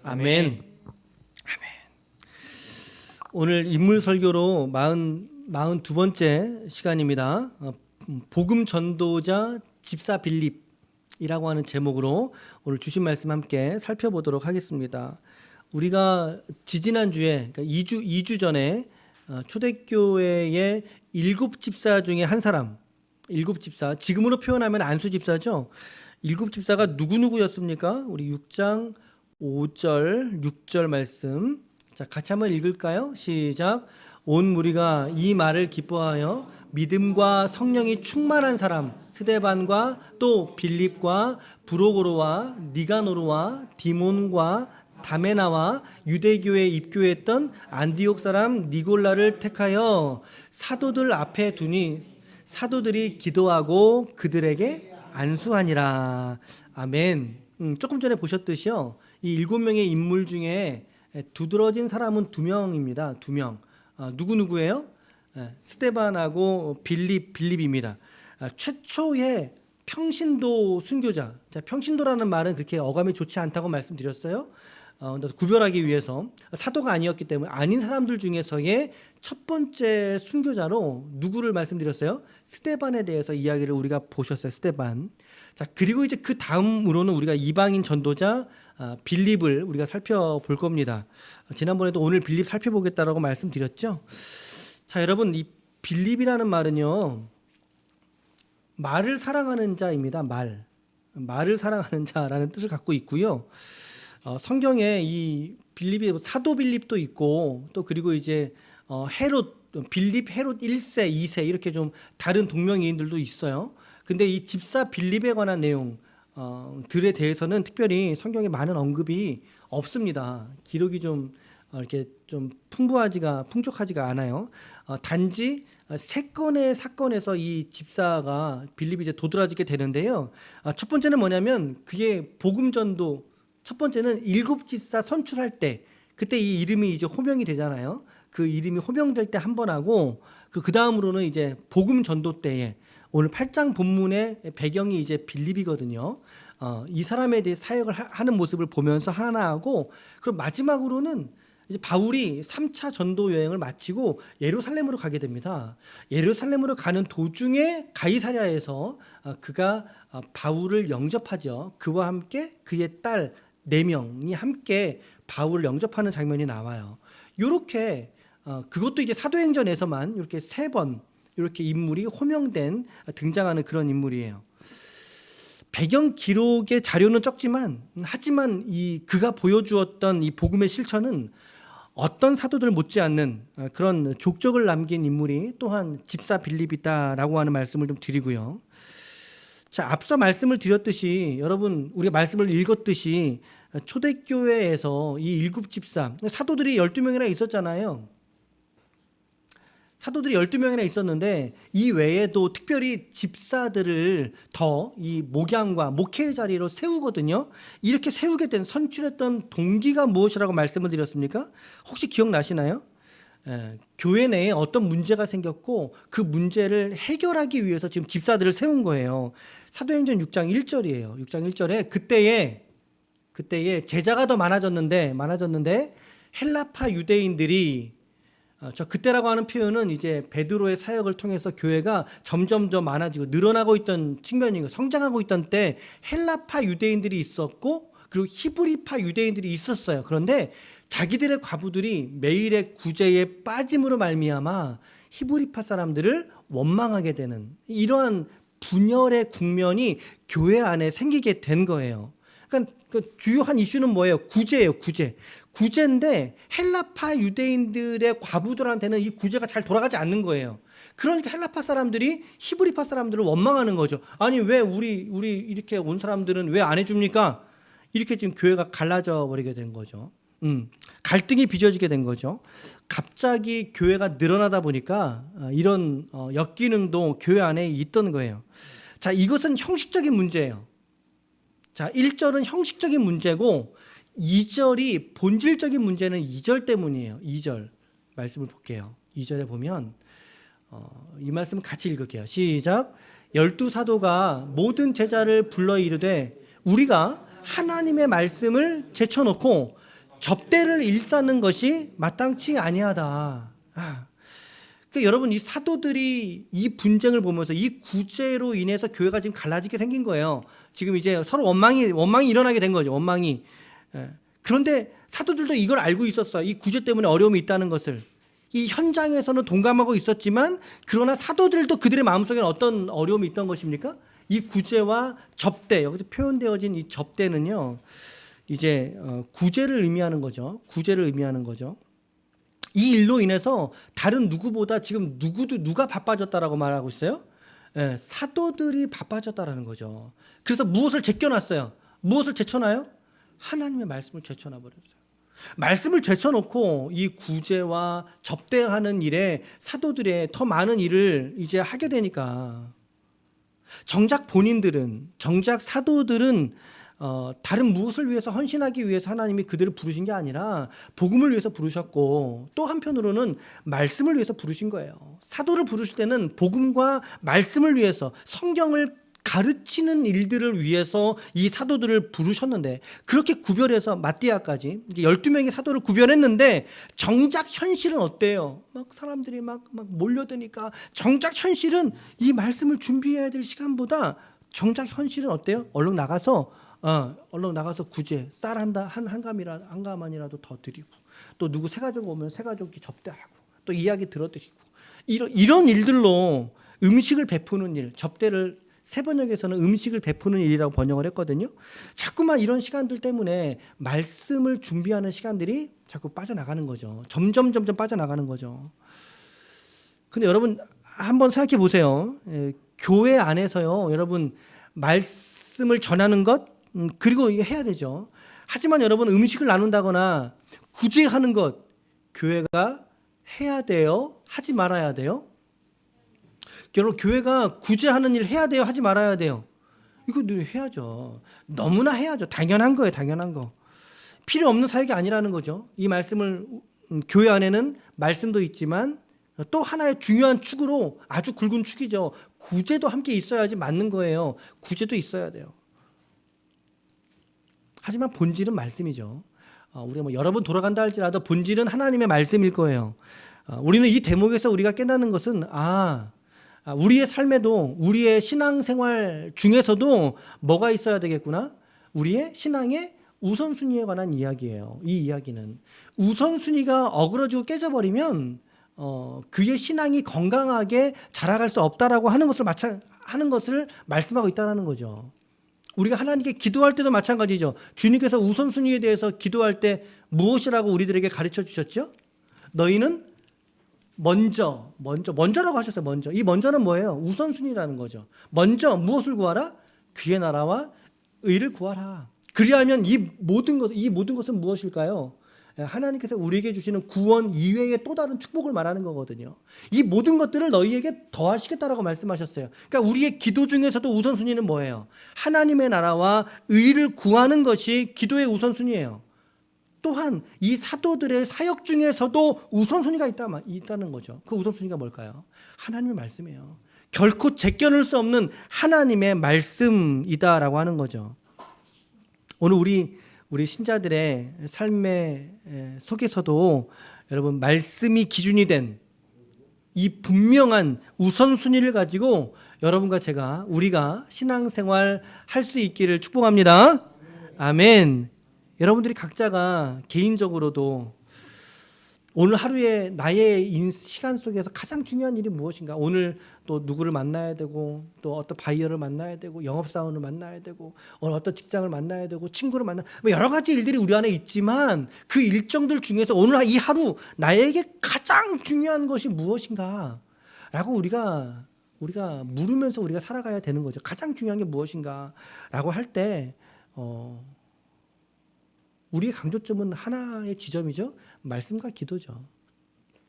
아멘. 오늘 인물 설교로 42번째 시간입니다. 복음 전도자 집사 빌립이라고 하는 제목으로 오늘 주신 말씀 함께 살펴보도록 하겠습니다. 우리가 지지난주에 그러니까 2주 전에 초대교회의 7집사 중에 한 사람, 7집사, 지금으로 표현하면 안수 집사죠. 7집사가 누구누구였습니까? 우리 6장 5절, 6절 말씀. 자, 같이 한번 읽을까요? 시작. 온 무리가 이 말을 기뻐하여 믿음과 성령이 충만한 사람 스데반과 또 빌립과 브로고로와 니가노르와 디몬과 다메나와 유대교에 입교했던 안디옥 사람 니골라를 택하여 사도들 앞에 두니 사도들이 기도하고 그들에게 안수하니라. 아멘. 조금 전에 보셨듯이요, 이 7명의 인물 중에 두드러진 사람은 2명입니다. 2명. 누구예요? 스데반하고 빌립입니다. 최초의 평신도 순교자. 자, 평신도라는 말은 그렇게 어감이 좋지 않다고 말씀드렸어요. 구별하기 위해서 사도가 아니었기 때문에 아닌 사람들 중에서의 첫 번째 순교자로 누구를 말씀드렸어요? 스데반에 대해서 이야기를 우리가 보셨어요. 스데반. 자, 그리고 이제 그 다음으로는 우리가 이방인 전도자 빌립을 우리가 살펴볼 겁니다. 지난번에도 오늘 빌립 살펴보겠다라고 말씀드렸죠. 자, 여러분, 이 빌립이라는 말은요, 말을 사랑하는 자입니다. 말을 사랑하는 자라는 뜻을 갖고 있고요. 성경에 이 빌립이 사도 빌립도 있고 또 그리고 이제 빌립 헤롯 1세, 2세 이렇게 좀 다른 동명이인들도 있어요. 근데 이 집사 빌립에 관한 내용 들에 대해서는 특별히 성경에 많은 언급이 없습니다. 기록이 좀 이렇게 좀 풍족하지가 않아요. 단지 3건의 사건에서 이 집사가 빌립이 이제 도드라지게 되는데요. 첫 번째는 뭐냐면 그게 복음 전도, 첫 번째는 7집사 선출할 때, 그때 이 이름이 이제 호명이 되잖아요. 그 이름이 호명될 때 한 번 하고, 그 다음으로는 이제 복음 전도 때에, 오늘 8장 본문의 배경이 이제 빌립이거든요. 이 사람에 대해 사역을 하는 모습을 보면서 하나 하고, 그리고 마지막으로는 이제 바울이 3차 전도 여행을 마치고 예루살렘으로 가게 됩니다. 예루살렘으로 가는 도중에 가이사랴에서 그가 바울을 영접하죠. 그와 함께 그의 딸 4명이 함께 바울을 영접하는 장면이 나와요. 이렇게 그것도 이제 사도행전에서만 이렇게 3번 이렇게 인물이 호명된 등장하는 그런 인물이에요. 배경 기록의 자료는 적지만 하지만 그가 보여주었던 이 복음의 실천은 어떤 사도들 못지않는 그런 족적을 남긴 인물이 또한 집사 빌립이다라고 하는 말씀을 좀 드리고요. 자, 앞서 말씀을 드렸듯이 여러분, 우리가 말씀을 읽었듯이 초대교회에서 이 7집사, 사도들이 12명이나 있었잖아요. 사도들이 12명이나 있었는데 이 외에도 특별히 집사들을 더 이 목양과 목회의 자리로 세우거든요. 이렇게 세우게 된 선출했던 동기가 무엇이라고 말씀을 드렸습니까? 혹시 기억나시나요? 교회 내에 어떤 문제가 생겼고 그 문제를 해결하기 위해서 지금 집사들을 세운 거예요. 사도행전 6장 1절이에요. 6장 1절에 그때에 제자가 더 많아졌는데 헬라파 유대인들이, 저 그때라고 하는 표현은 이제 베드로의 사역을 통해서 교회가 점점 더 많아지고 늘어나고 있던 측면이고 성장하고 있던 때 헬라파 유대인들이 있었고 그리고 히브리파 유대인들이 있었어요. 그런데 자기들의 과부들이 매일의 구제에 빠짐으로 말미암아 히브리파 사람들을 원망하게 되는 이러한 분열의 국면이 교회 안에 생기게 된 거예요. 그러니까 그 주요한 이슈는 뭐예요? 구제예요. 구제인데 헬라파 유대인들의 과부들한테는 이 구제가 잘 돌아가지 않는 거예요. 그러니까 헬라파 사람들이 히브리파 사람들을 원망하는 거죠. 아니, 왜 우리 이렇게 온 사람들은 왜 안 해줍니까? 이렇게 지금 교회가 갈라져 버리게 된 거죠. 갈등이 빚어지게 된 거죠. 갑자기 교회가 늘어나다 보니까 이런 역기능도 교회 안에 있던 거예요. 자, 이것은 형식적인 문제예요. 자, 1절은 형식적인 문제고 2절이 본질적인 문제는 2절 때문이에요. 2절 말씀을 볼게요. 2절에 보면 이 말씀 같이 읽을게요. 시작. 12사도가 모든 제자를 불러 이르되 우리가 하나님의 말씀을 제쳐놓고 접대를 일삼는 것이 마땅치 아니하다. 그러니까 여러분, 이 사도들이 이 분쟁을 보면서 이 구제로 인해서 교회가 지금 갈라지게 생긴 거예요. 지금 이제 서로 원망이 일어나게 된 거죠. 원망이. 그런데 사도들도 이걸 알고 있었어요. 이 구제 때문에 어려움이 있다는 것을. 이 현장에서는 동감하고 있었지만, 그러나 사도들도 그들의 마음속에는 어떤 어려움이 있던 것입니까? 이 구제와 접대, 여기서 표현되어진 이 접대는요, 이제 구제를 의미하는 거죠. 구제를 의미하는 거죠. 이 일로 인해서 다른 누구보다 지금 누가 바빠졌다라고 말하고 있어요? 사도들이 바빠졌다라는 거죠. 그래서 무엇을 제껴놨어요? 무엇을 제쳐놔요? 하나님의 말씀을 제쳐놔 버렸어요. 말씀을 제쳐놓고 이 구제와 접대하는 일에 사도들의 더 많은 일을 이제 하게 되니까, 정작 사도들은 다른 무엇을 위해서 헌신하기 위해서 하나님이 그들을 부르신 게 아니라 복음을 위해서 부르셨고, 또 한편으로는 말씀을 위해서 부르신 거예요. 사도를 부르실 때는 복음과 말씀을 위해서, 성경을 가르치는 일들을 위해서 이 사도들을 부르셨는데, 그렇게 구별해서 마띠아까지 이제 12명의 사도를 구별했는데, 정작 현실은 어때요? 막 사람들이 막 몰려드니까, 정작 현실은 이 말씀을 준비해야 될 시간보다 정작 현실은 어때요? 얼른 나가서 구제, 쌀 한 가만이라도 더 드리고, 또 누구 새가족 오면 새가족이 접대하고, 또 이야기 들어드리고, 이런 일들로 음식을 베푸는 일, 접대를 세번역에서는 음식을 베푸는 일이라고 번역을 했거든요. 자꾸만 이런 시간들 때문에 말씀을 준비하는 시간들이 자꾸 빠져나가는 거죠. 점점 빠져나가는 거죠. 근데 여러분 한번 생각해 보세요. 교회 안에서요, 여러분 말씀을 전하는 것, 그리고 해야 되죠. 하지만 여러분, 음식을 나눈다거나 구제하는 것, 교회가 해야 돼요? 하지 말아야 돼요? 여러분, 교회가 구제하는 일 해야 돼요? 하지 말아야 돼요? 이거 해야죠. 너무나 해야죠. 당연한 거예요. 당연한 거. 필요 없는 사역이 아니라는 거죠. 이 말씀을, 교회 안에는 말씀도 있지만 또 하나의 중요한 축으로, 아주 굵은 축이죠, 구제도 함께 있어야지 맞는 거예요. 구제도 있어야 돼요. 하지만 본질은 말씀이죠. 우리가 여러 번 돌아간다 할지라도 본질은 하나님의 말씀일 거예요. 우리는 이 대목에서 우리가 깨닫는 것은, 우리의 삶에도, 우리의 신앙생활 중에서도 뭐가 있어야 되겠구나? 우리의 신앙의 우선순위에 관한 이야기예요. 이 이야기는 우선순위가 어그러지고 깨져버리면 그의 신앙이 건강하게 자라갈 수 없다라고 하는 것을 말씀하고 있다는 거죠. 우리가 하나님께 기도할 때도 마찬가지죠. 주님께서 우선순위에 대해서 기도할 때 무엇이라고 우리들에게 가르쳐 주셨죠? 너희는 먼저라고 하셨어요. 먼저. 이 먼저는 뭐예요? 우선순위라는 거죠. 먼저 무엇을 구하라? 그의 나라와 의를 구하라. 그리하면 이 모든 것은 무엇일까요? 하나님께서 우리에게 주시는 구원 이외의 또 다른 축복을 말하는 거거든요. 이 모든 것들을 너희에게 더하시겠다라고 말씀하셨어요. 그러니까 우리의 기도 중에서도 우선순위는 뭐예요? 하나님의 나라와 의를 구하는 것이 기도의 우선순위예요. 또한 이 사도들의 사역 중에서도 우선순위가 있다는 거죠. 그 우선순위가 뭘까요? 하나님의 말씀이에요. 결코 제껴놓을 수 없는 하나님의 말씀이다라고 하는 거죠. 오늘 우리 신자들의 삶의 속에서도 여러분, 말씀이 기준이 된 이 분명한 우선순위를 가지고 여러분과 우리가 신앙생활 할 수 있기를 축복합니다. 아멘. 여러분들이 각자가 개인적으로도 오늘 하루에 나의 시간 속에서 가장 중요한 일이 무엇인가? 오늘 또 누구를 만나야 되고, 또 어떤 바이어를 만나야 되고, 영업사원을 만나야 되고, 어떤 직장을 만나야 되고, 친구를 여러 가지 일들이 우리 안에 있지만, 그 일정들 중에서 오늘 이 하루 나에게 가장 중요한 것이 무엇인가? 라고 우리가 물으면서 우리가 살아가야 되는 거죠. 가장 중요한 게 무엇인가? 라고 할 때 우리의 강조점은 하나의 지점이죠. 말씀과 기도죠.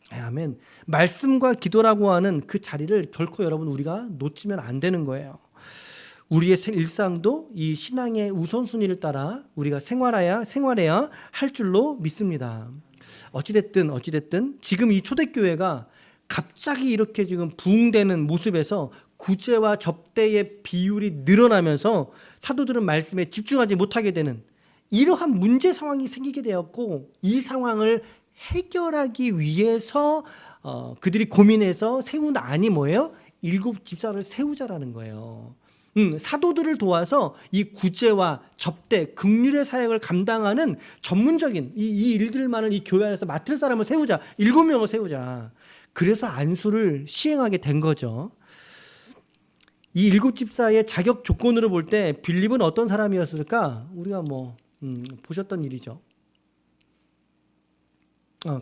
아멘. 말씀과 기도라고 하는 그 자리를 결코 여러분 우리가 놓치면 안 되는 거예요. 우리의 일상도 이 신앙의 우선순위를 따라 우리가 생활해야 할 줄로 믿습니다. 어찌됐든 지금 이 초대교회가 갑자기 이렇게 지금 부흥되는 모습에서 구제와 접대의 비율이 늘어나면서 사도들은 말씀에 집중하지 못하게 되는 이러한 문제 상황이 생기게 되었고 이 상황을 해결하기 위해서 그들이 고민해서 세운 안이 뭐예요? 7 집사를 세우자라는 거예요. 사도들을 도와서 이 구제와 접대, 긍휼의 사역을 감당하는 전문적인 이 일들만을 이 교회 안에서 맡을 사람을 세우자. 7명을 세우자. 그래서 안수를 시행하게 된 거죠. 이 7 집사의 자격 조건으로 볼 때 빌립은 어떤 사람이었을까? 우리가 보셨던 일이죠.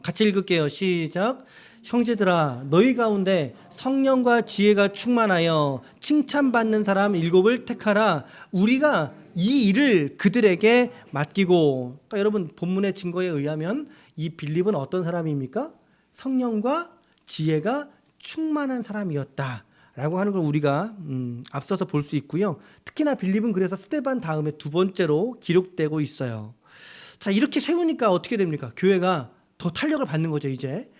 같이 읽을게요. 시작. 형제들아, 너희 가운데 성령과 지혜가 충만하여 칭찬받는 사람 7을 택하라. 우리가 이 일을 그들에게 맡기고. 그러니까 여러분 본문의 증거에 의하면 이 빌립은 어떤 사람입니까? 성령과 지혜가 충만한 사람이었다 라고 하는 걸 우리가 앞서서 볼 수 있고요. 특히나 빌립은 그래서 스데반 다음에 2번째로 기록되고 있어요. 자, 이렇게 세우니까 어떻게 됩니까? 교회가 더 탄력을 받는 거죠. 이제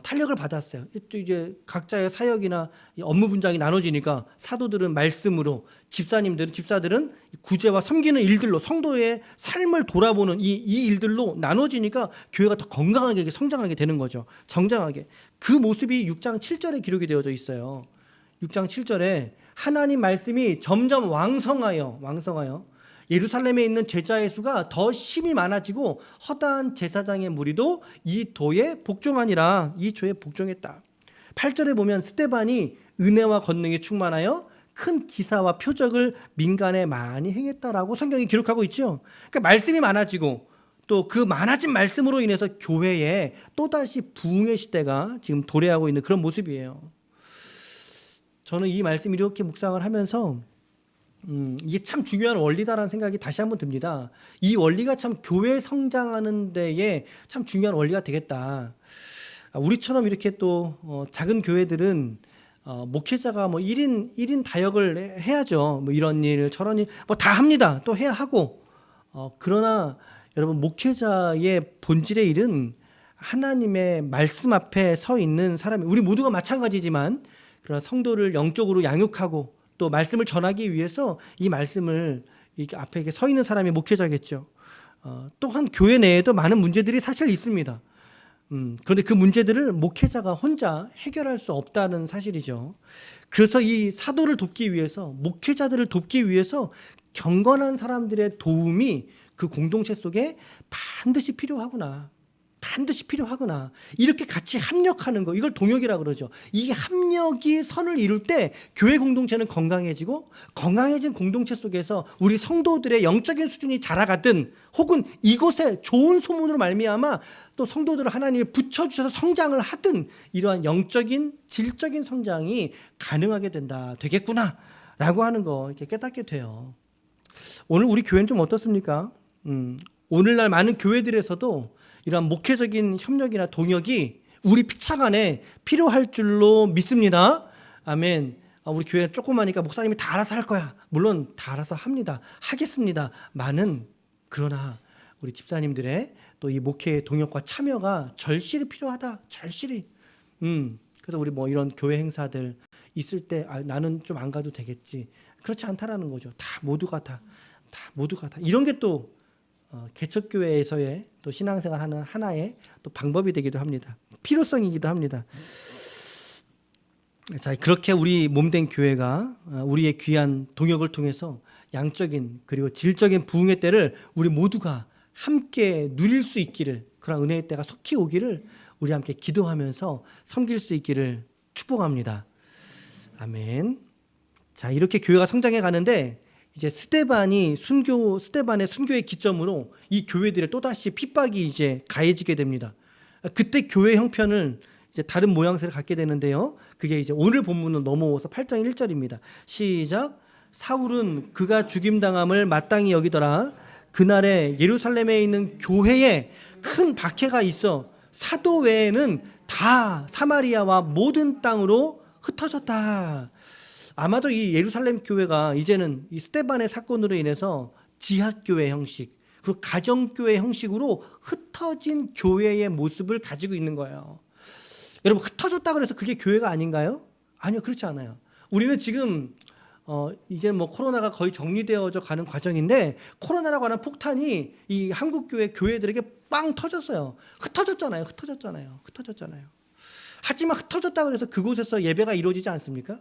탄력을 받았어요. 이제 각자의 사역이나 업무 분장이 나눠지니까 사도들은 말씀으로, 집사들은 구제와 섬기는 일들로, 성도의 삶을 돌아보는 이 일들로 나눠지니까 교회가 더 건강하게 성장하게 되는 거죠. 정장하게. 그 모습이 6장 7절에 기록이 되어져 있어요. 6장 7절에 하나님 말씀이 점점 왕성하여 예루살렘에 있는 제자의 수가 더 심히 많아지고 허다한 제사장의 무리도 이 도에 복종하니라. 이 조에 복종했다. 8절에 보면 스데반이 은혜와 권능이 충만하여 큰 기사와 표적을 민간에 많이 행했다라고 성경이 기록하고 있죠. 그러니까 말씀이 많아지고 또 그 많아진 말씀으로 인해서 교회에 또다시 부흥의 시대가 지금 도래하고 있는 그런 모습이에요. 저는 이 말씀 이렇게 묵상을 하면서 이게 참 중요한 원리다라는 생각이 다시 한번 듭니다. 이 원리가 참 교회 성장하는 데에 참 중요한 원리가 되겠다. 우리처럼 이렇게 또 작은 교회들은 목회자가 1인 다역을 해야죠. 이런 일 저런 일 다 합니다. 또 해야 하고. 그러나 여러분 목회자의 본질의 일은 하나님의 말씀 앞에 서 있는 사람이, 우리 모두가 마찬가지지만 그러나 성도를 영적으로 양육하고 또 말씀을 전하기 위해서 이 말씀을 이렇게 앞에 서 있는 사람이 목회자겠죠. 또한 교회 내에도 많은 문제들이 사실 있습니다. 그런데 그 문제들을 목회자가 혼자 해결할 수 없다는 사실이죠. 그래서 이 사도를 돕기 위해서, 목회자들을 돕기 위해서 경건한 사람들의 도움이 그 공동체 속에 반드시 필요하구나. 이렇게 같이 합력하는 거, 이걸 동역이라고 그러죠. 이 합력이 선을 이룰 때 교회 공동체는 건강해지고, 건강해진 공동체 속에서 우리 성도들의 영적인 수준이 자라가든 혹은 이곳에 좋은 소문으로 말미암아 또 성도들을 하나님이 붙여주셔서 성장을 하든 이러한 영적인 질적인 성장이 가능하게 되겠구나 라고 하는 거 이렇게 깨닫게 돼요. 오늘 우리 교회는 좀 어떻습니까? 오늘날 많은 교회들에서도 이러한 목회적인 협력이나 동역이 우리 피차 간에 필요할 줄로 믿습니다. 아멘. 우리 교회는 조그마니까 목사님이 다 알아서 할 거야. 물론 다 알아서 하겠습니다. 그러나 우리 집사님들의 또 이 목회의 동역과 참여가 절실히 필요하다. 절실히. 그래서 우리 이런 교회 행사들 있을 때 나는 좀 안 가도 되겠지. 그렇지 않다라는 거죠. 모두가 다 이런 게 또 개척교회에서의 또 신앙생활하는 하나의 또 방법이 되기도 합니다. 필요성이기도 합니다. 자, 그렇게 우리 몸된 교회가 우리의 귀한 동역을 통해서 양적인 그리고 질적인 부흥의 때를 우리 모두가 함께 누릴 수 있기를, 그런 은혜의 때가 속히 오기를 우리 함께 기도하면서 섬길 수 있기를 축복합니다. 아멘. 자, 이렇게 교회가 성장해 가는데 이제 스데반의 순교의 기점으로 이 교회들의 또다시 핍박이 이제 가해지게 됩니다. 그때 교회 형편을 이제 다른 모양새를 갖게 되는데요. 그게 이제 오늘 본문으로 넘어오서 8장 1절입니다. 시작. 사울은 그가 죽임당함을 마땅히 여기더라. 그날에 예루살렘에 있는 교회에 큰 박해가 있어 사도 외에는 다 사마리아와 모든 땅으로 흩어졌다. 아마도 이 예루살렘 교회가 이제는 이 스데반의 사건으로 인해서 지하교회 형식, 그리고 가정교회 형식으로 흩어진 교회의 모습을 가지고 있는 거예요. 여러분, 흩어졌다 그래서 그게 교회가 아닌가요? 아니요, 그렇지 않아요. 우리는 지금 이제 뭐 코로나가 거의 정리되어져 가는 과정인데 코로나라고 하는 폭탄이 이 한국 교회들에게 빵 터졌어요. 흩어졌잖아요. 하지만 흩어졌다고 해서 그곳에서 예배가 이루어지지 않습니까?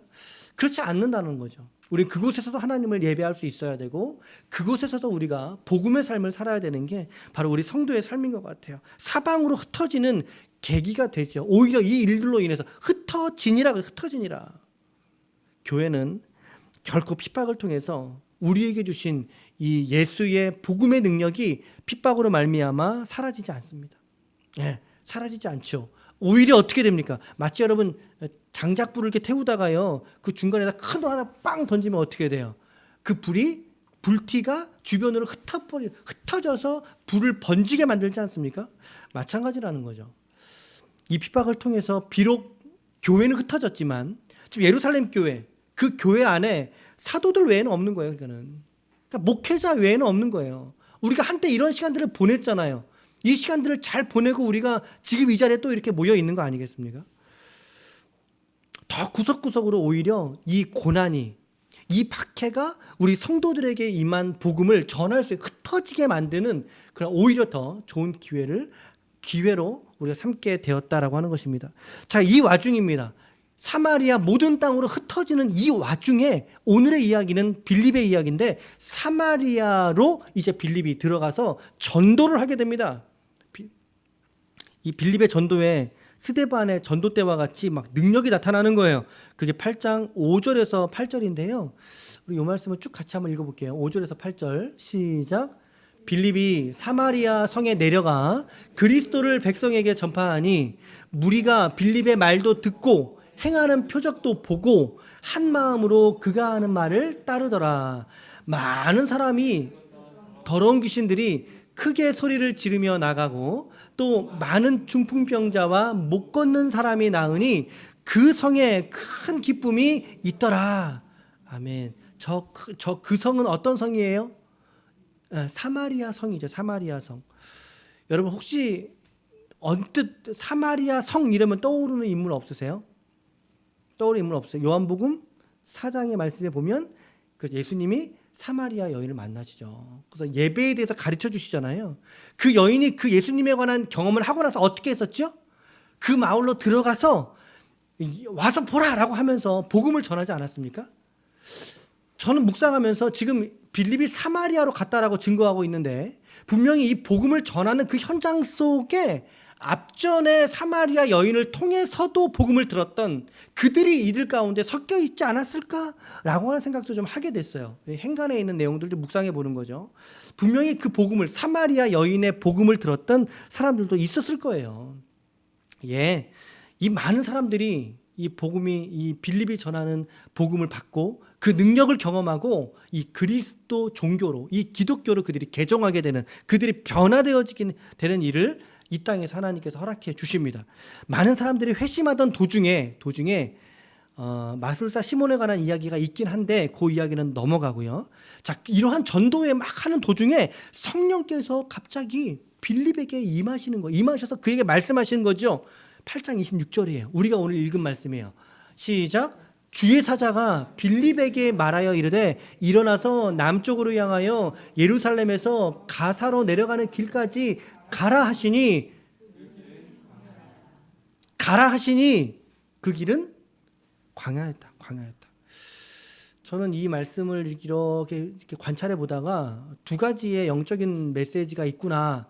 그렇지 않는다는 거죠. 우리 그곳에서도 하나님을 예배할 수 있어야 되고 그곳에서도 우리가 복음의 삶을 살아야 되는 게 바로 우리 성도의 삶인 것 같아요. 사방으로 흩어지는 계기가 되죠. 오히려 이 일들로 인해서 흩어지니라. 교회는 결코 핍박을 통해서 우리에게 주신 이 예수의 복음의 능력이 핍박으로 말미암아 사라지지 않습니다. 예, 사라지지 않죠. 오히려 어떻게 됩니까? 마치 여러분 장작불을 이렇게 태우다가요, 그 중간에다 큰 돌 하나 빵 던지면 어떻게 돼요? 그 불티가 주변으로 흩어져서 불을 번지게 만들지 않습니까? 마찬가지라는 거죠. 이 핍박을 통해서 비록 교회는 흩어졌지만 지금 예루살렘 교회, 그 교회 안에 사도들 외에는 없는 거예요. 그러니까 목회자 외에는 없는 거예요. 우리가 한때 이런 시간들을 보냈잖아요. 이 시간들을 잘 보내고 우리가 지금 이 자리에 또 이렇게 모여 있는 거 아니겠습니까? 더 구석구석으로 오히려 이 고난이, 이 박해가 우리 성도들에게 임한 복음을 전할 수 있게 흩어지게 만드는 그런 오히려 더 좋은 기회로 우리가 삼게 되었다라고 하는 것입니다. 자, 이 와중입니다. 사마리아 모든 땅으로 흩어지는 이 와중에 오늘의 이야기는 빌립의 이야기인데 사마리아로 이제 빌립이 들어가서 전도를 하게 됩니다. 이 빌립의 전도에 스데반의 전도 때와 같이 막 능력이 나타나는 거예요. 그게 8장 5절에서 8절인데요. 우리 이 말씀을 쭉 같이 한번 읽어볼게요. 5절에서 8절 시작. 빌립이 사마리아 성에 내려가 그리스도를 백성에게 전파하니 무리가 빌립의 말도 듣고 행하는 표적도 보고 한 마음으로 그가 하는 말을 따르더라. 많은 사람이 더러운 귀신들이 크게 소리를 지르며 나가고 또 많은 중풍병자와 못 걷는 사람이 나으니 그 성에 큰 기쁨이 있더라. 아멘. 그 성은 어떤 성이에요? 사마리아 성이죠. 사마리아 성. 여러분 혹시 언뜻 사마리아 성 이러면 떠오르는 인물 없으세요? 떠오르는 인물 없어요? 요한복음 4장의 말씀에 보면 그 예수님이 사마리아 여인을 만나시죠. 그래서 예배에 대해서 가르쳐 주시잖아요. 그 여인이 그 예수님에 관한 경험을 하고 나서 어떻게 했었죠? 그 마을로 들어가서 와서 보라라고 하면서 복음을 전하지 않았습니까? 저는 묵상하면서 지금 빌립이 사마리아로 갔다라고 증거하고 있는데 분명히 이 복음을 전하는 그 현장 속에 앞전에 사마리아 여인을 통해서도 복음을 들었던 그들이 이들 가운데 섞여 있지 않았을까라고 하는 생각도 좀 하게 됐어요. 행간에 있는 내용들도 묵상해 보는 거죠. 분명히 그 복음을 사마리아 여인의 복음을 들었던 사람들도 있었을 거예요. 예, 이 많은 사람들이 이 빌립이 전하는 복음을 받고 그 능력을 경험하고 이 그리스도 종교로 이 기독교로 그들이 개종하게 되는 그들이 변화되어지게 되는 일을 이 땅에서 하나님께서 허락해 주십니다. 많은 사람들이 회심하던 도중에 마술사 시몬에 관한 이야기가 있긴 한데 그 이야기는 넘어가고요. 자, 이러한 전도회 막 하는 도중에 성령께서 갑자기 빌립에게 임하셔서 그에게 말씀하시는 거죠. 8장 26절이에요. 우리가 오늘 읽은 말씀이에요. 시작. 주의 사자가 빌립에게 말하여 이르되 일어나서 남쪽으로 향하여 예루살렘에서 가사로 내려가는 길까지 가라 하시니 그 길은 광야였다. 저는 이 말씀을 이렇게 관찰해 보다가 두 가지의 영적인 메시지가 있구나.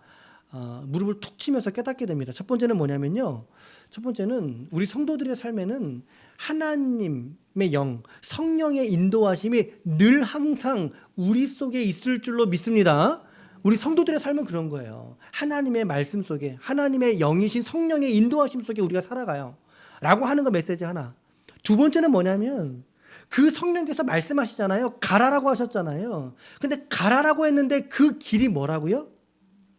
무릎을 툭 치면서 깨닫게 됩니다. 첫 번째는 뭐냐면요. 첫 번째는 우리 성도들의 삶에는 하나님의 영, 성령의 인도하심이 늘 항상 우리 속에 있을 줄로 믿습니다. 우리 성도들의 삶은 그런 거예요. 하나님의 말씀 속에 하나님의 영이신 성령의 인도하심 속에 우리가 살아가요. 라고 하는 거 메시지 하나. 두 번째는 뭐냐면 그 성령께서 말씀하시잖아요. 가라라고 하셨잖아요. 근데 가라라고 했는데 그 길이 뭐라고요?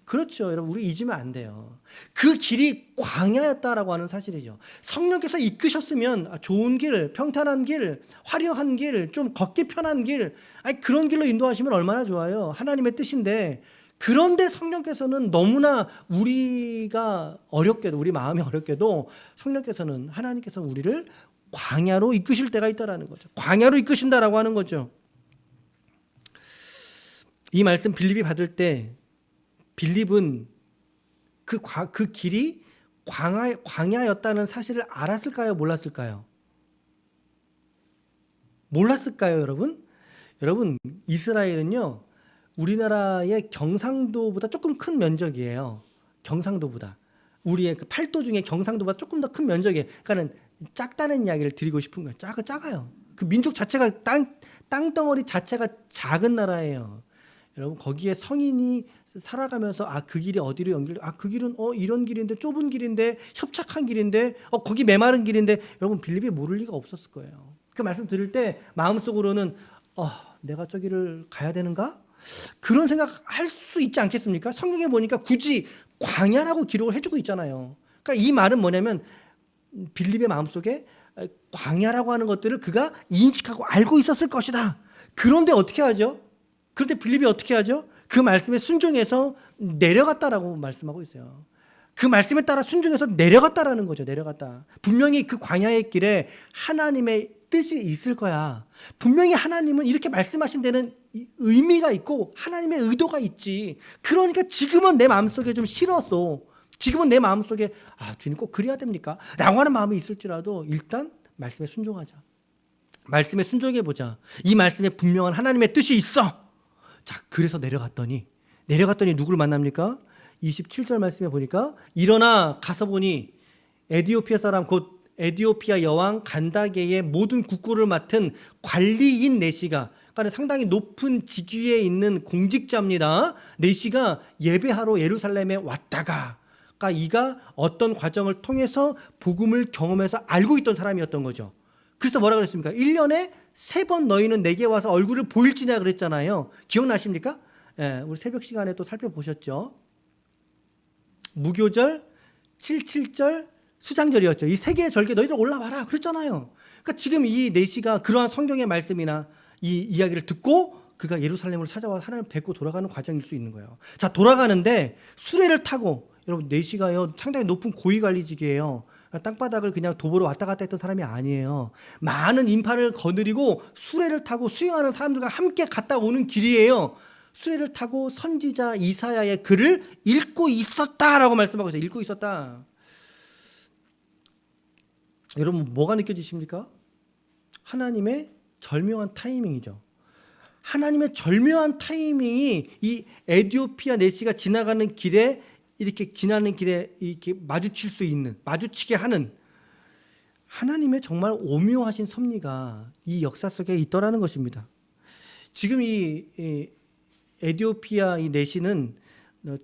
그렇죠. 여러분 우리 잊으면 안 돼요. 그 길이 광야였다라고 하는 사실이죠. 성령께서 이끄셨으면 좋은 길, 평탄한 길, 화려한 길, 좀 걷기 편한 길, 그런 길로 인도하시면 얼마나 좋아요. 하나님의 뜻인데 그런데 성령께서는 너무나 우리가 어렵게도 우리 마음이 어렵게도 성령께서는 하나님께서는 우리를 광야로 이끄실 때가 있다라는 거죠. 광야로 이끄신다라고 하는 거죠. 이 말씀 빌립이 받을 때 빌립은 그 길이 광야였다는 사실을 알았을까요? 몰랐을까요? 몰랐을까요, 여러분? 여러분, 이스라엘은요, 우리나라의 경상도보다 조금 큰 면적이에요. 경상도보다. 우리의 그 팔도 중에 경상도보다 조금 더 큰 면적이에요. 그러니까는 작다는 이야기를 드리고 싶은 거예요. 작아요. 그 민족 자체가 땅덩어리 자체가 작은 나라예요. 여러분, 거기에 성인이 살아가면서 그 길이 어디로 연결? 그 길은 이런 길인데, 좁은 길인데, 협착한 길인데, 거기 메마른 길인데, 여러분 빌립이 모를 리가 없었을 거예요. 그 말씀 들을 때 마음속으로는 내가 저기를 가야 되는가? 그런 생각할 수 있지 않겠습니까? 성경에 보니까 굳이 광야라고 기록을 해주고 있잖아요. 그러니까 이 말은 뭐냐면 빌립의 마음속에 광야라고 하는 것들을 그가 인식하고 알고 있었을 것이다. 그런데 어떻게 하죠? 그런데 빌립이 어떻게 하죠? 그 말씀에 순종해서 내려갔다라고 말씀하고 있어요. 그 말씀에 따라 순종해서 내려갔다라는 거죠. 내려갔다. 분명히 그 광야의 길에 하나님의 뜻이 있을 거야. 분명히 하나님은 이렇게 말씀하신 데는 의미가 있고 하나님의 의도가 있지. 그러니까 지금은 내 마음속에 좀 싫었어. 지금은 내 마음속에 주님 꼭 그래야 됩니까? 라고 하는 마음이 있을지라도 일단 말씀에 순종하자. 말씀에 순종해보자. 이 말씀에 분명한 하나님의 뜻이 있어. 자, 그래서 내려갔더니 누구를 만납니까? 27절 말씀에 보니까 일어나 가서 보니 에디오피아 사람 곧 에디오피아 여왕 간다게의 모든 국고를 맡은 관리인 네시가, 그러니까 상당히 높은 직위에 있는 공직자입니다. 네시가 예배하러 예루살렘에 왔다가, 그러니까 이가 어떤 과정을 통해서 복음을 경험해서 알고 있던 사람이었던 거죠. 그래서 뭐라 그랬습니까? 1년에 3번 너희는 내게 와서 얼굴을 보일지냐 그랬잖아요. 기억나십니까? 우리 새벽 시간에 또 살펴보셨죠. 무교절, 77절, 수장절이었죠. 이 3개의 절기에 너희들 올라와라 그랬잖아요. 그러니까 지금 이 네시가 그러한 성경의 말씀이나 이 이야기를 듣고 그가 예루살렘으로 찾아와 하나님을 뵙고 돌아가는 과정일 수 있는 거예요. 자, 돌아가는데 수레를 타고, 여러분 네시가요 상당히 높은 고위관리직이에요. 땅바닥을 그냥 도보로 왔다 갔다 했던 사람이 아니에요. 많은 인파를 거느리고 수레를 타고 수행하는 사람들과 함께 갔다 오는 길이에요. 수레를 타고 선지자 이사야의 글을 읽고 있었다라고 말씀하고 있어요. 읽고 있었다. 여러분 뭐가 느껴지십니까? 하나님의 절묘한 타이밍이죠. 하나님의 절묘한 타이밍이 이 에디오피아 네시가 지나가는 길에 이렇게 마주치게 하는 하나님의 정말 오묘하신 섭리가 이 역사 속에 있더라는 것입니다. 지금 이 에디오피아 이 네시는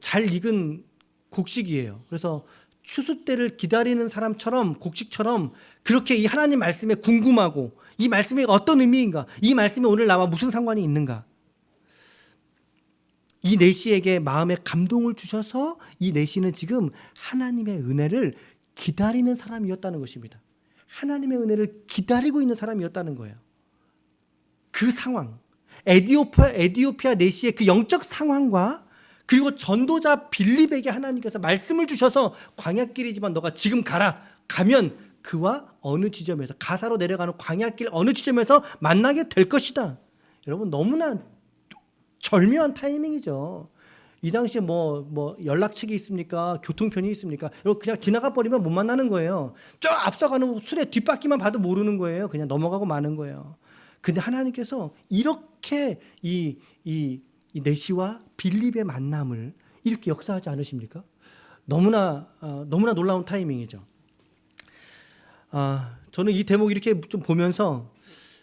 잘 익은 곡식이에요. 그래서 추수 때를 기다리는 사람처럼, 곡식처럼 그렇게 이 하나님 말씀에 궁금하고, 이 말씀이 어떤 의미인가, 이 말씀이 오늘 나와 무슨 상관이 있는가, 이 네시에게 마음에 감동을 주셔서 이 네시는 지금 하나님의 은혜를 기다리는 사람이었다는 것입니다. 하나님의 은혜를 기다리고 있는 사람이었다는 거예요. 그 상황, 에디오피아 네시의 그 영적 상황과 그리고 전도자 빌립에게 하나님께서 말씀을 주셔서 광야길이지만 너가 지금 가면 그와 어느 지점에서, 가사로 내려가는 광야길 어느 지점에서 만나게 될 것이다. 여러분 너무나 절묘한 타이밍이죠. 이 당시에 뭐 연락책이 있습니까? 교통편이 있습니까? 여러분 그냥 지나가 버리면 못 만나는 거예요. 저 앞서가는 수레 뒷바퀴만 봐도 모르는 거예요. 그냥 넘어가고 마는 거예요. 근데 하나님께서 이렇게 이 네시와 빌립의 만남을 이렇게 역사하지 않으십니까? 너무나 놀라운 타이밍이죠. 저는 이 대목 이렇게 좀 보면서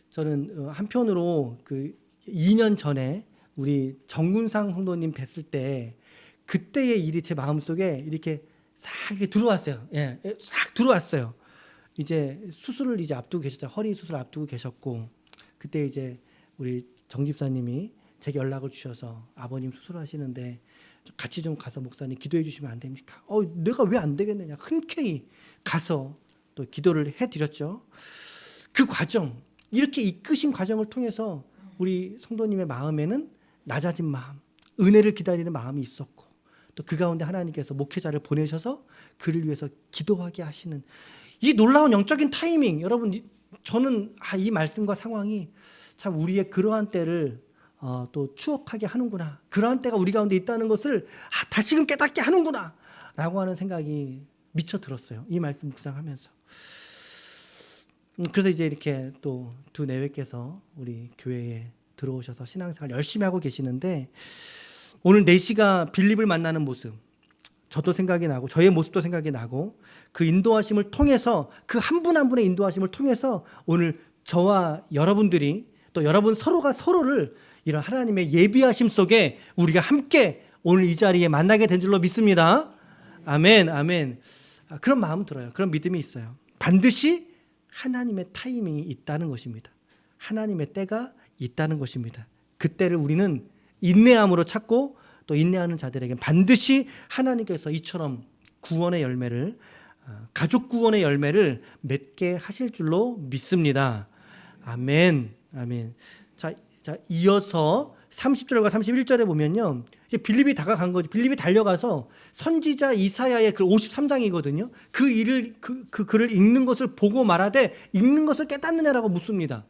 저는 한편으로 그 2년 전에 우리 정군상 성도님 뵀을 때 그때의 일이 제 마음속에 이렇게 싹 들어왔어요. 싹 들어왔어요. 이제 수술을 앞두고 계셨죠. 허리 수술 앞두고 계셨고, 그때 이제 우리 정 집사님이 제게 연락을 주셔서 아버님 수술하시는데 같이 좀 가서 목사님 기도해 주시면 안 됩니까? 내가 왜 안 되겠느냐. 흔쾌히 가서 또 기도를 해드렸죠. 그 과정, 이렇게 이끄신 과정을 통해서 우리 성도님의 마음에는 낮아진 마음, 은혜를 기다리는 마음이 있었고, 또 그 가운데 하나님께서 목회자를 보내셔서 그를 위해서 기도하게 하시는 이 놀라운 영적인 타이밍, 여러분 저는 이 말씀과 상황이 참 우리의 그러한 때를 또 추억하게 하는구나. 그러한 때가 우리 가운데 있다는 것을 다시금 깨닫게 하는구나 라고 하는 생각이 미쳐 들었어요. 이 말씀 묵상하면서. 그래서 이제 이렇게 또 두 내외께서 우리 교회에 들어오셔서 신앙생활 열심히 하고 계시는데, 오늘 4시가 빌립을 만나는 모습, 저도 생각이 나고 저의 모습도 생각이 나고, 그 인도하심을 통해서, 그 한 분 한 분의 인도하심을 통해서 오늘 저와 여러분들이, 또 여러분 서로가 서로를 이런 하나님의 예비하심 속에 우리가 함께 오늘 이 자리에 만나게 된 줄로 믿습니다. 아멘, 아멘. 그런 마음 들어요. 그런 믿음이 있어요. 반드시 하나님의 타이밍이 있다는 것입니다. 하나님의 때가 있다는 것입니다. 그 때를 우리는 인내함으로 찾고, 또 인내하는 자들에게 반드시 하나님께서 이처럼 구원의 열매를, 가족 구원의 열매를 맺게 하실 줄로 믿습니다. 아멘, 아멘. 자, 이어서 30절과 31절에 보면요, 이제 빌립이 다가간 거죠. 빌립이 달려가서 선지자 이사야의 글 53장이거든요. 그 글을 읽는 것을 보고 말하되 읽는 것을 깨닫느냐라고 묻습니다.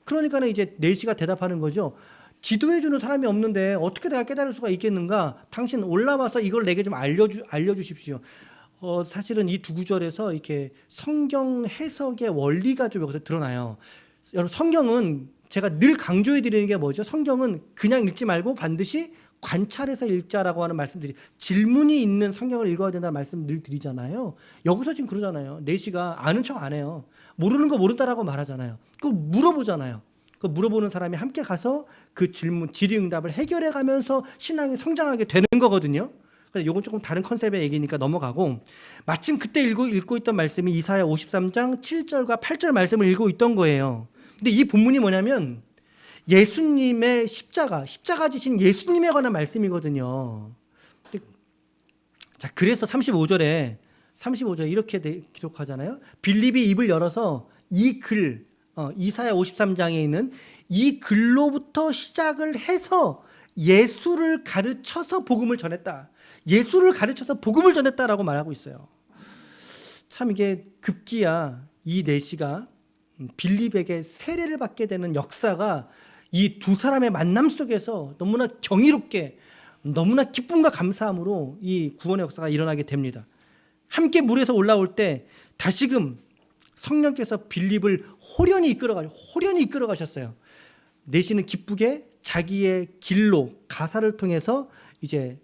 그러니까는 이제 내시가 대답하는 거죠. 지도해 주는 사람이 없는데 어떻게 내가 깨달을 수가 있겠는가? 당신 올라와서 이걸 내게 좀 알려주십시오. 사실은 이 두 구절에서 이렇게 성경 해석의 원리가 좀 여기서 드러나요. 여러분, 성경은 제가 늘 강조해 드리는 게 뭐죠? 성경은 그냥 읽지 말고 반드시 관찰해서 읽자라고 하는 말씀들이, 질문이 있는 성경을 읽어야 된다는 말씀 늘 드리잖아요. 여기서 지금 그러잖아요. 내시가 아는 척 안 해요. 모르는 거 모른다라고 말하잖아요. 그거 물어보잖아요. 그 물어보는 사람이 함께 가서 그 질문, 질의응답을 해결해 가면서 신앙이 성장하게 되는 거거든요. 그래서 이건 조금 다른 컨셉의 얘기니까 넘어가고, 마침 그때 읽고 있던 말씀이 이사야 53장 7절과 8절 말씀을 읽고 있던 거예요. 근데 이 본문이 뭐냐면 예수님의 십자가 지신 예수님에 관한 말씀이거든요. 자, 그래서 35절에 이렇게 기록하잖아요. 빌립이 입을 열어서 이 글, 이사야 53장에 있는 이 글로부터 시작을 해서 예수를 가르쳐서 복음을 전했다. 예수를 가르쳐서 복음을 전했다라고 말하고 있어요. 참 이게 급기야 이 내시가 빌립에게 세례를 받게 되는 역사가 이 두 사람의 만남 속에서 너무나 경이롭게, 너무나 기쁨과 감사함으로 이 구원의 역사가 일어나게 됩니다. 함께 물에서 올라올 때 다시금 성령께서 빌립을 호련히 이끌어 가셨어요. 내시는 기쁘게 자기의 길로, 가사를 통해서 이제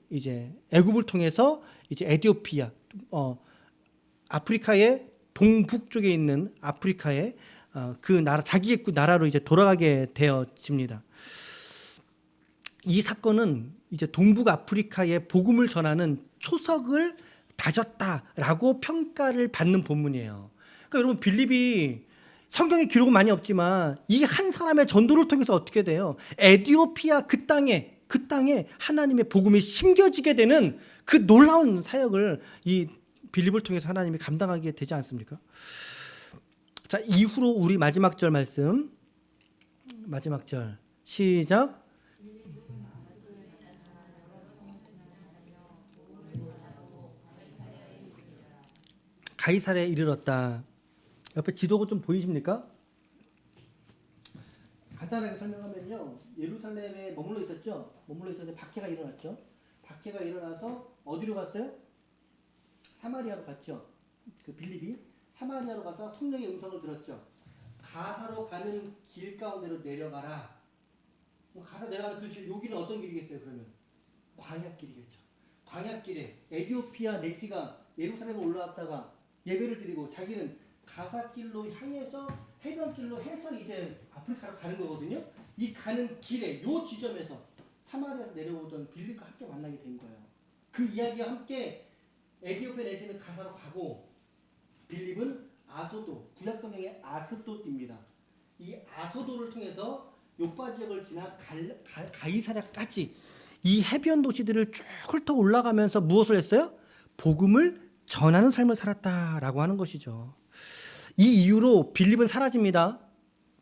애굽을 통해서 이제 에티오피아, 아프리카의 동북 쪽에 있는 아프리카의 그 나라, 자기의 나라로 이제 돌아가게 되어집니다. 이 사건은 이제 동북 아프리카의 복음을 전하는 초석을 다졌다라고 평가를 받는 본문이에요. 그러니까 여러분, 빌립이 성경에 기록은 많이 없지만 이 한 사람의 전도를 통해서 어떻게 돼요? 에티오피아 그 땅에 하나님의 복음이 심겨지게 되는 그 놀라운 사역을 이 빌립을 통해서 하나님이 감당하게 되지 않습니까? 자, 이후로 우리 마지막 절 말씀, 마지막 절 시작. 가이사랴에 이르렀다. 옆에 지도가 좀 보이십니까? 간단하게 설명하면요, 예루살렘에 머물러 있었죠. 머물러 있었는데 박해가 일어났죠. 박해가 일어나서 어디로 갔어요? 사마리아로 갔죠. 그 빌립이 사마리아로 가서 성령의 음성을 들었죠. 가사로 가는 길 가운데로 내려가라. 가사 내려가는 그 길, 여기는 어떤 길이겠어요? 그러면 광야길이겠죠. 광야길에 에티오피아 내시가 예루살렘에 올라왔다가 예배를 드리고 자기는 가사길로 향해서 해변길로 해서 이제 아프리카로 가는 거거든요. 이 가는 길에 요 지점에서 사마리아에서 내려오던 빌립과 함께 만나게 된 거예요. 그 이야기와 함께 에티오피아 내시는 가사로 가고, 빌립은 아소도, 구약성경의 아스돗입니다. 이 아소도를 통해서 요파 지역을 지나 가이사랴까지 이 해변 도시들을 쭉 훑어 올라가면서 무엇을 했어요? 복음을 전하는 삶을 살았다라고 하는 것이죠. 이 이후로 빌립은 사라집니다.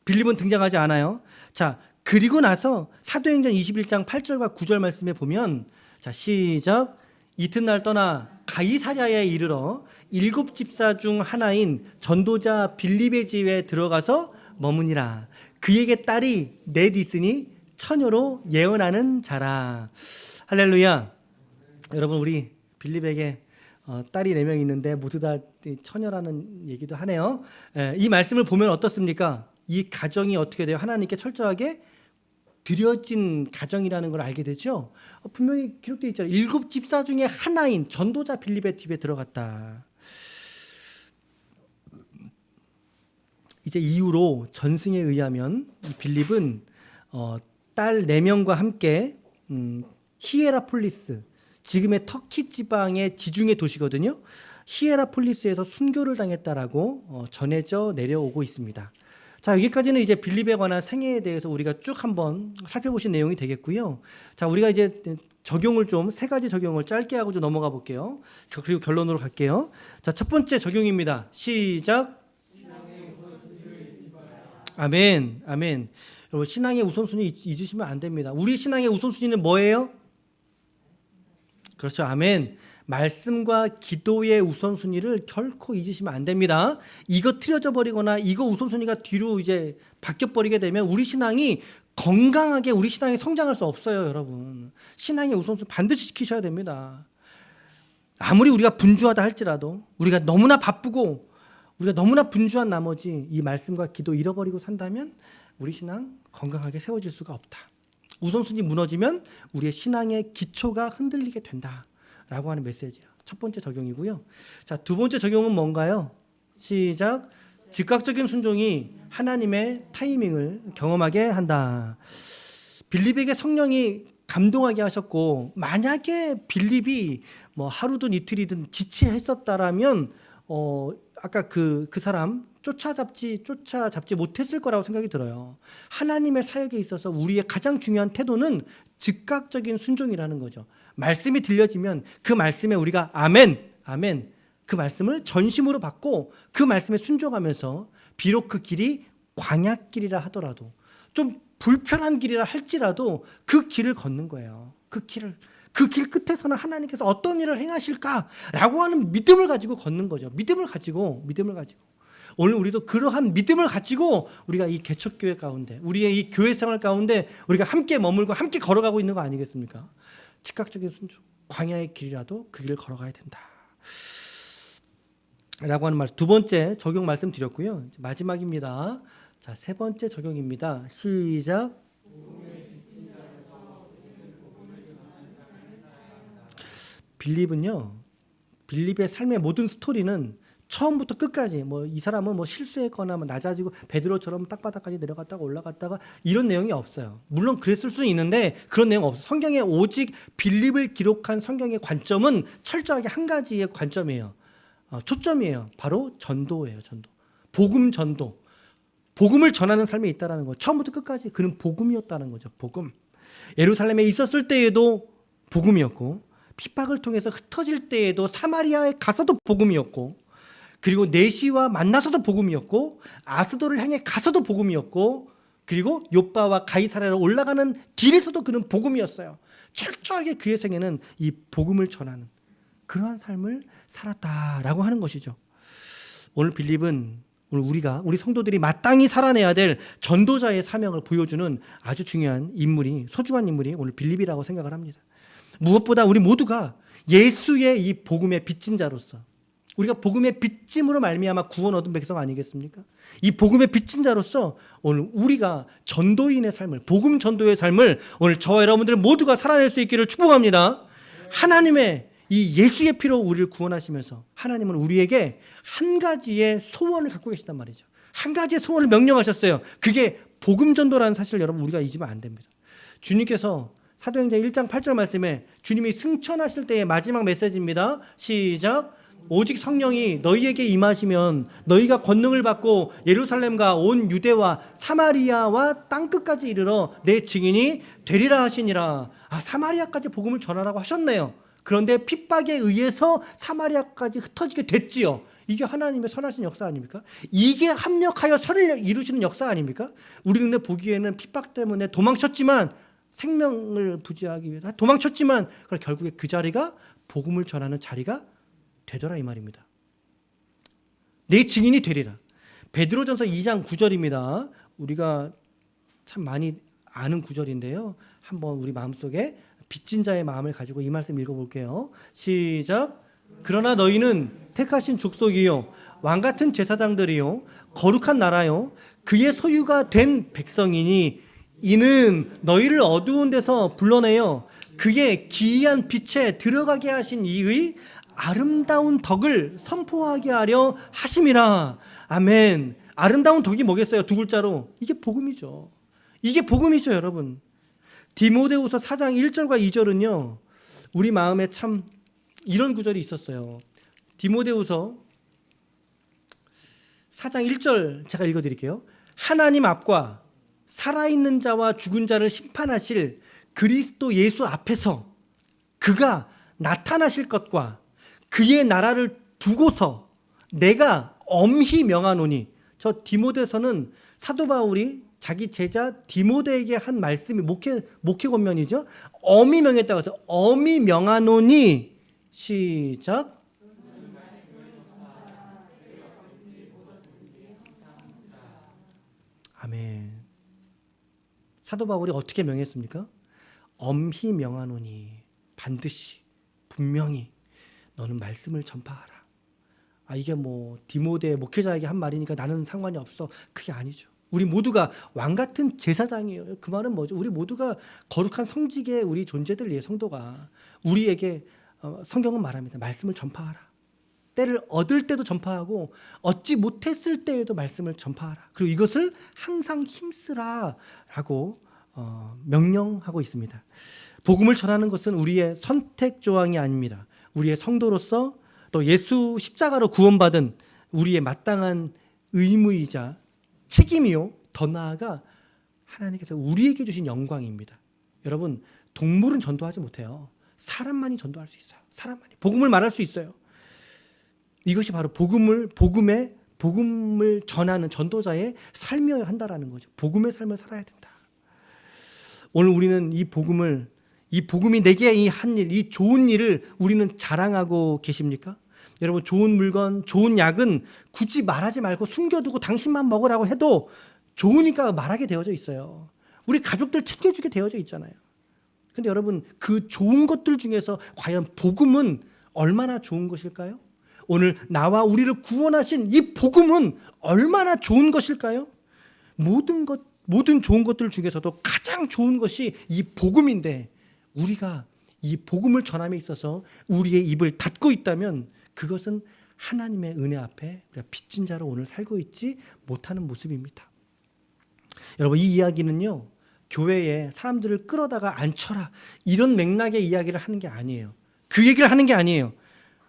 빌립은 등장하지 않아요. 자, 그리고 나서 사도행전 21장 8절과 9절 말씀에 보면, 자, 시작. 이튿날 떠나 가이사랴에 이르러 7 집사 중 하나인 전도자 빌립의 집에 들어가서 머무니라. 그에게 딸이 넷 있으니 처녀로 예언하는 자라. 할렐루야. 여러분, 우리 빌립에게 딸이 4명 있는데 모두 다 처녀라는 얘기도 하네요. 이 말씀을 보면 어떻습니까? 이 가정이 어떻게 돼요? 하나님께 철저하게 드려진 가정이라는 걸 알게 되죠. 분명히 기록되어 있잖아요. 7 집사 중에 하나인 전도자 빌립의 집에 들어갔다. 이제 이후로 전승에 의하면 이 빌립은 딸 4명과 함께 히에라폴리스, 지금의 터키 지방의 지중해 도시거든요. 히에라폴리스에서 순교를 당했다라고 전해져 내려오고 있습니다. 자, 여기까지는 이제 빌립에 관한 생애에 대해서 우리가 쭉 한번 살펴보신 내용이 되겠고요. 자, 우리가 이제 적용을 좀 3가지 적용을 짧게 하고 좀 넘어가 볼게요. 그리고 결론으로 갈게요. 자, 첫 번째 적용입니다. 시작. 아멘, 아멘. 여러분, 신앙의 우선순위 잊으시면 안 됩니다. 우리 신앙의 우선순위는 뭐예요? 그렇죠, 아멘. 말씀과 기도의 우선순위를 결코 잊으시면 안 됩니다. 이거 틀어져 버리거나 이거 우선순위가 뒤로 이제 바뀌어 버리게 되면 우리 신앙이 건강하게 우리 신앙이 성장할 수 없어요, 여러분. 신앙의 우선순위 반드시 지키셔야 됩니다. 아무리 우리가 분주하다 할지라도, 우리가 너무나 바쁘고 우리가 너무나 분주한 나머지 이 말씀과 기도 잃어버리고 산다면 우리 신앙 건강하게 세워질 수가 없다. 우선순위 무너지면 우리의 신앙의 기초가 흔들리게 된다라고 하는 메시지예요. 첫 번째 적용이고요. 자, 두 번째 적용은 뭔가요? 시작. 즉각적인 순종이 하나님의 타이밍을 경험하게 한다. 빌립에게 성령이 감동하게 하셨고, 만약에 빌립이 뭐 하루든 이틀이든 지체했었다라면 아까 그 사람 쫓아잡지 못했을 거라고 생각이 들어요. 하나님의 사역에 있어서 우리의 가장 중요한 태도는 즉각적인 순종이라는 거죠. 말씀이 들려지면 그 말씀에 우리가 아멘, 아멘, 그 말씀을 전심으로 받고 그 말씀에 순종하면서 비록 그 길이 광야길이라 하더라도 좀 불편한 길이라 할지라도 그 길을 걷는 거예요. 그 길 끝에서는 하나님께서 어떤 일을 행하실까라고 하는 믿음을 가지고 걷는 거죠. 믿음을 가지고. 오늘 우리도 그러한 믿음을 가지고 우리가 이 개척교회 가운데, 우리의 이 교회 생활 가운데 우리가 함께 머물고 함께 걸어가고 있는 거 아니겠습니까? 즉각적인 순종, 광야의 길이라도 그 길을 걸어가야 된다 라고 하는 말. 두 번째 적용 말씀드렸고요. 마지막입니다. 자, 세 번째 적용입니다. 시작. 빌립의 삶의 모든 스토리는 처음부터 끝까지 이 사람은 실수했거나 낮아지고 베드로처럼 땅바닥까지 내려갔다가 올라갔다가 이런 내용이 없어요. 물론 그랬을 수는 있는데 그런 내용 없어요. 성경에 오직 빌립을 기록한 성경의 관점은 철저하게 한 가지의 관점이에요. 초점이에요. 바로 전도예요. 전도. 복음 전도. 복음을 전하는 삶에 있다라는 거. 처음부터 끝까지 그는 복음이었다는 거죠. 복음. 예루살렘에 있었을 때에도 복음이었고, 핍박을 통해서 흩어질 때에도 사마리아에 가서도 복음이었고, 그리고 네시와 만나서도 복음이었고, 아스도를 향해 가서도 복음이었고, 그리고 요빠와 가이사랴로 올라가는 길에서도 그는 복음이었어요. 철저하게 그의 생애는 이 복음을 전하는 그러한 삶을 살았다라고 하는 것이죠. 오늘 빌립은 우리 성도들이 마땅히 살아내야 될 전도자의 사명을 보여주는 아주 중요한 인물이, 소중한 인물이 오늘 빌립이라고 생각을 합니다. 무엇보다 우리 모두가 예수의 이 복음의 빚진 자로서, 우리가 복음의 빚짐으로 말미암아 구원 얻은 백성 아니겠습니까? 이 복음의 빚진 자로서 오늘 우리가 전도인의 삶을, 복음 전도의 삶을 오늘 저와 여러분들 모두가 살아낼 수 있기를 축복합니다. 하나님의 이 예수의 피로 우리를 구원하시면서 하나님은 우리에게 한 가지의 소원을 갖고 계시단 말이죠. 한 가지의 소원을 명령하셨어요. 그게 복음 전도라는 사실을 여러분 우리가 잊으면 안 됩니다. 주님께서 사도행전 1장 8절 말씀에 주님이 승천하실 때의 마지막 메시지입니다. 시작. 오직 성령이 너희에게 임하시면 너희가 권능을 받고 예루살렘과 온 유대와 사마리아와 땅끝까지 이르러 내 증인이 되리라 하시니라. 사마리아까지 복음을 전하라고 하셨네요. 그런데 핍박에 의해서 사마리아까지 흩어지게 됐지요. 이게 하나님의 선하신 역사 아닙니까? 이게 합력하여 선을 이루시는 역사 아닙니까? 우리 눈에 보기에는 핍박 때문에 도망쳤지만, 생명을 부지하기 위해서 도망쳤지만 결국에 그 자리가 복음을 전하는 자리가 되더라 이 말입니다. 내 증인이 되리라. 베드로전서 2장 9절입니다. 우리가 참 많이 아는 구절인데요. 한번 우리 마음속에 빚진 자의 마음을 가지고 이 말씀 읽어볼게요. 시작. 그러나 너희는 택하신 족속이요 왕같은 제사장들이요 거룩한 나라요 그의 소유가 된 백성이니 이는 너희를 어두운 데서 불러내어 그의 기이한 빛에 들어가게 하신 이의 아름다운 덕을 선포하게 하려 하심이라. 아멘. 아름다운 덕이 뭐겠어요? 두 글자로. 이게 복음이죠. 이게 복음이죠, 여러분. 디모데후서 4장 1절과 2절은요. 우리 마음에 참 이런 구절이 있었어요. 디모데후서 4장 1절 제가 읽어드릴게요. 하나님 앞과 살아있는 자와 죽은 자를 심판하실 그리스도 예수 앞에서 그가 나타나실 것과 그의 나라를 두고서 내가 엄히 명하노니. 저 디모데서는 사도 바울이 자기 제자 디모데에게 한 말씀이 목회 권면이죠. 엄히 명했다고 해서 엄히 명하노니. 시작. 아멘. 사도 바울이 어떻게 명했습니까? 엄히 명하노니. 반드시 분명히 너는 말씀을 전파하라. 이게 뭐 디모데 목회자에게 한 말이니까 나는 상관이 없어. 그게 아니죠. 우리 모두가 왕 같은 제사장이에요. 그 말은 뭐죠? 우리 모두가 거룩한 성직의 우리 존재들, 성도가 우리에게 성경은 말합니다. 말씀을 전파하라. 때를 얻을 때도 전파하고 얻지 못했을 때에도 말씀을 전파하라. 그리고 이것을 항상 힘쓰라라고 명령하고 있습니다. 복음을 전하는 것은 우리의 선택 조항이 아닙니다. 우리의 성도로서 또 예수 십자가로 구원받은 우리의 마땅한 의무이자 책임이요. 더 나아가 하나님께서 우리에게 주신 영광입니다. 여러분, 동물은 전도하지 못해요. 사람만이 전도할 수 있어요. 사람만이 복음을 말할 수 있어요. 이것이 바로 복음을 전하는 전도자의 삶이어야 한다라는 거죠. 복음의 삶을 살아야 된다. 오늘 우리는 이 복음이 내게 이 한 일, 이 좋은 일을 우리는 자랑하고 계십니까? 여러분, 좋은 물건, 좋은 약은 굳이 말하지 말고 숨겨두고 당신만 먹으라고 해도 좋으니까 말하게 되어져 있어요. 우리 가족들 챙겨주게 되어져 있잖아요. 근데 여러분, 그 좋은 것들 중에서 과연 복음은 얼마나 좋은 것일까요? 오늘 나와 우리를 구원하신 이 복음은 얼마나 좋은 것일까요? 모든 좋은 것들 중에서도 가장 좋은 것이 이 복음인데, 우리가 이 복음을 전함에 있어서 우리의 입을 닫고 있다면 그것은 하나님의 은혜 앞에 우리가 빚진 자로 오늘 살고 있지 못하는 모습입니다. 여러분, 이 이야기는요, 교회에 사람들을 끌어다가 앉혀라 이런 맥락의 이야기를 하는 게 아니에요. 그 얘기를 하는 게 아니에요.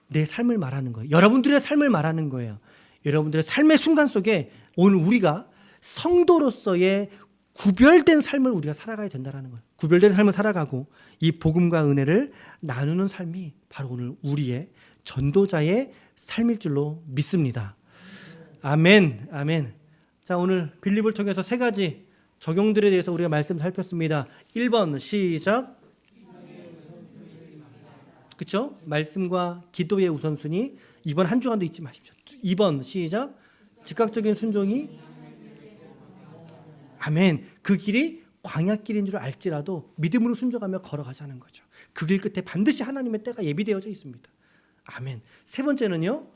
내 삶을 말하는 거예요. 여러분들의 삶을 말하는 거예요. 여러분들의 삶의 순간 속에 오늘 우리가 성도로서의 구별된 삶을 우리가 살아가야 된다는 거예요. 구별된 삶을 살아가고 이 복음과 은혜를 나누는 삶이 바로 오늘 우리의 전도자의 삶일 줄로 믿습니다. 아멘, 아멘. 자, 오늘 빌립을 통해서 세 가지 적용들에 대해서 우리가 말씀 살폈습니다. 1번 시작. 그렇죠? 말씀과 기도의 우선순위. 이번 한 주간도 잊지 마십시오. 2번 시작. 즉각적인 순종이 아멘. 그 길이 광야길인 줄 알지라도 믿음으로 순종하며 걸어가자는 거죠. 그 길 끝에 반드시 하나님의 때가 예비되어져 있습니다. 아멘. 세 번째는요,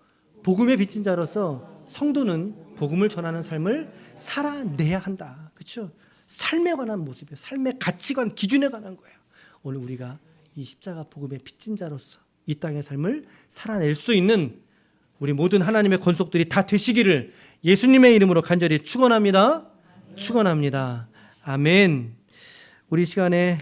복음의 빚진 자로서 성도는 복음을 전하는 삶을 살아내야 한다. 그렇죠? 삶에 관한 모습이에요. 삶의 가치관, 기준에 관한 거예요. 오늘 우리가 이 십자가 복음의 빚진 자로서 이 땅의 삶을 살아낼 수 있는 우리 모든 하나님의 권속들이 다 되시기를 예수님의 이름으로 간절히 축원합니다. 축원합니다. 아멘. 우리 시간에